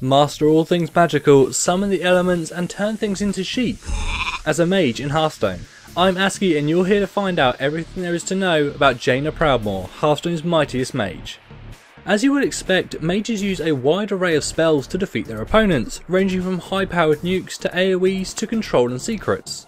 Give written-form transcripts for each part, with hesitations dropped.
Master all things magical, summon the elements and turn things into sheep. As a mage in Hearthstone, I'm Aski and you're here to find out everything there is to know about Jaina Proudmoore, Hearthstone's mightiest mage. As you would expect, mages use a wide array of spells to defeat their opponents, ranging from high powered nukes to AoEs to control and secrets.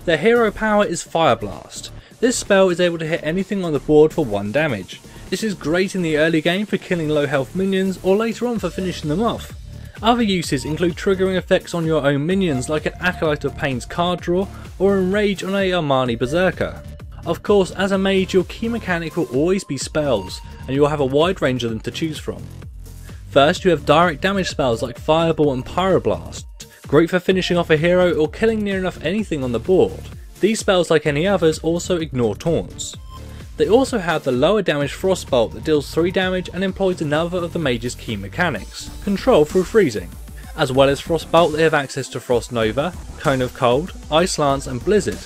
Their hero power is Fireblast. This spell is able to hit anything on the board for 1 damage. This is great in the early game for killing low health minions or later on for finishing them off. Other uses include triggering effects on your own minions like an Acolyte of Pain's card draw or Enrage on a Armani Berserker. Of course, as a mage your key mechanic will always be spells, and you will have a wide range of them to choose from. First you have direct damage spells like Fireball and Pyroblast, great for finishing off a hero or killing near enough anything on the board. These spells, like any others, also ignore taunts. They also have the lower damage Frostbolt that deals 3 damage and employs another of the mage's key mechanics, control through freezing. As well as Frostbolt, they have access to Frost Nova, Cone of Cold, Ice Lance and Blizzard.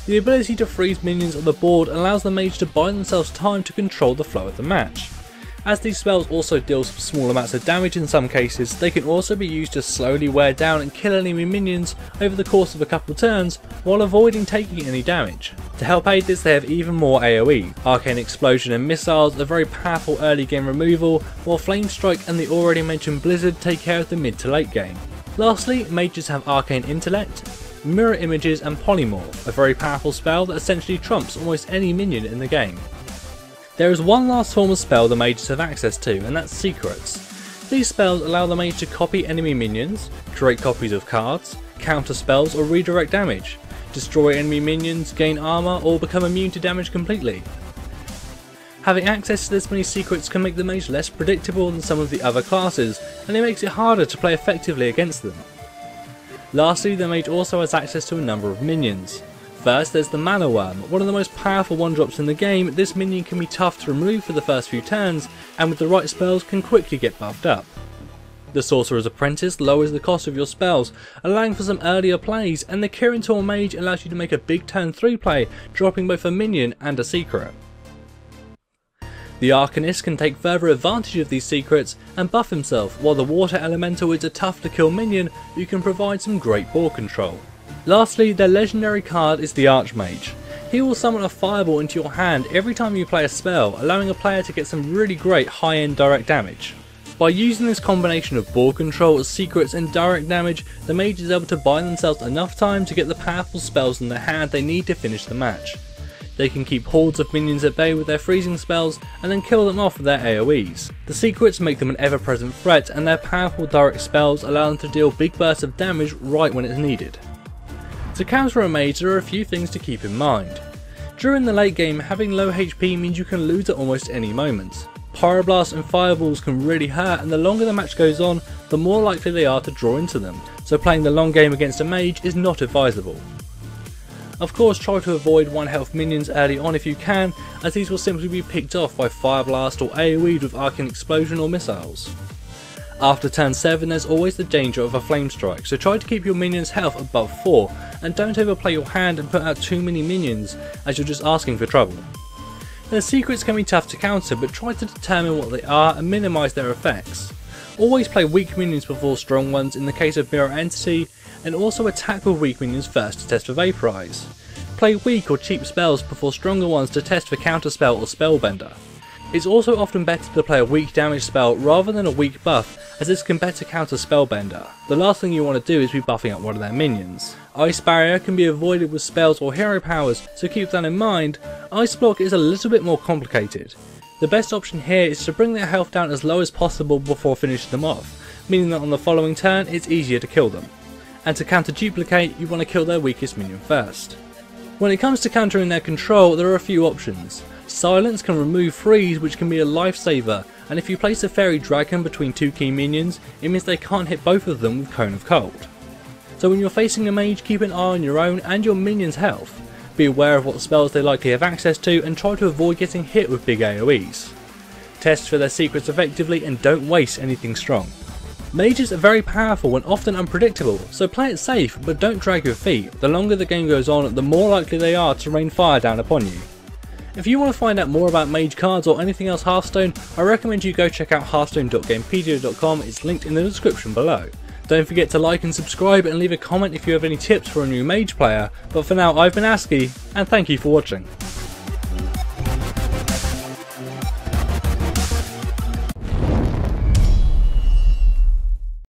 The ability to freeze minions on the board allows the mage to buy themselves time to control the flow of the match. As these spells also deal small amounts of damage in some cases, they can also be used to slowly wear down and kill enemy minions over the course of a couple turns while avoiding taking any damage. To help aid this, they have even more AoE. Arcane Explosion and Missiles are very powerful early game removal, while Flame Strike and the already mentioned Blizzard take care of the mid to late game. Lastly, mages have Arcane Intellect, Mirror Images and Polymorph, a very powerful spell that essentially trumps almost any minion in the game. There is one last form of spell the mages have access to, and that's secrets. These spells allow the mage to copy enemy minions, create copies of cards, counter spells or redirect damage, destroy enemy minions, gain armor or become immune to damage completely. Having access to this many secrets can make the mage less predictable than some of the other classes, and it makes it harder to play effectively against them. Lastly, the mage also has access to a number of minions. First, there's the Mana Worm, one of the most powerful 1-drops in the game. This minion can be tough to remove for the first few turns, and with the right spells can quickly get buffed up. The Sorcerer's Apprentice lowers the cost of your spells, allowing for some earlier plays, and the Kirin Tor Mage allows you to make a big turn 3 play, dropping both a minion and a secret. The Arcanist can take further advantage of these secrets and buff himself, while the Water Elemental is a tough to kill minion who can provide some great board control. Lastly, their legendary card is the Archmage. He will summon a fireball into your hand every time you play a spell, allowing a player to get some really great high-end direct damage. By using this combination of board control, secrets and direct damage, the mage is able to buy themselves enough time to get the powerful spells in their hand they need to finish the match. They can keep hordes of minions at bay with their freezing spells and then kill them off with their AoEs. The secrets make them an ever-present threat, and their powerful direct spells allow them to deal big bursts of damage right when it's needed. To counter a mage, there are a few things to keep in mind. During the late game, having low HP means you can lose at almost any moment. Pyroblast and Fireballs can really hurt, and the longer the match goes on, the more likely they are to draw into them, so playing the long game against a mage is not advisable. Of course, try to avoid 1 health minions early on if you can, as these will simply be picked off by Fireblast or AoE'd with Arcane Explosion or Missiles. After turn 7 there's always the danger of a Flame Strike, so try to keep your minions' health above 4, and don't overplay your hand and put out too many minions, as you're just asking for trouble. Their secrets can be tough to counter, but try to determine what they are and minimise their effects. Always play weak minions before strong ones in the case of Mirror Entity, and also attack with weak minions first to test for Vaporize. Play weak or cheap spells before stronger ones to test for Counterspell or Spellbender. It's also often better to play a weak damage spell rather than a weak buff, as this can better counter Spellbender. The last thing you want to do is be buffing up one of their minions. Ice Barrier can be avoided with spells or hero powers, so keep that in mind. Ice Block is a little bit more complicated. The best option here is to bring their health down as low as possible before finishing them off, meaning that on the following turn it's easier to kill them. And to counter Duplicate, you want to kill their weakest minion first. When it comes to countering their control, there are a few options. Silence can remove freeze, which can be a lifesaver, and if you place a Fairy Dragon between 2 key minions, it means they can't hit both of them with Cone of Cold. So when you're facing a mage, keep an eye on your own and your minions' health. Be aware of what spells they likely have access to and try to avoid getting hit with big AoEs. Test for their secrets effectively and don't waste anything strong. Mages are very powerful and often unpredictable, so play it safe but don't drag your feet. The longer the game goes on, the more likely they are to rain fire down upon you. If you want to find out more about Mage cards or anything else Hearthstone, I recommend you go check out hearthstone.gamepedia.com, it's linked in the description below. Don't forget to like and subscribe and leave a comment if you have any tips for a new Mage player, but for now I've been Aski, and thank you for watching.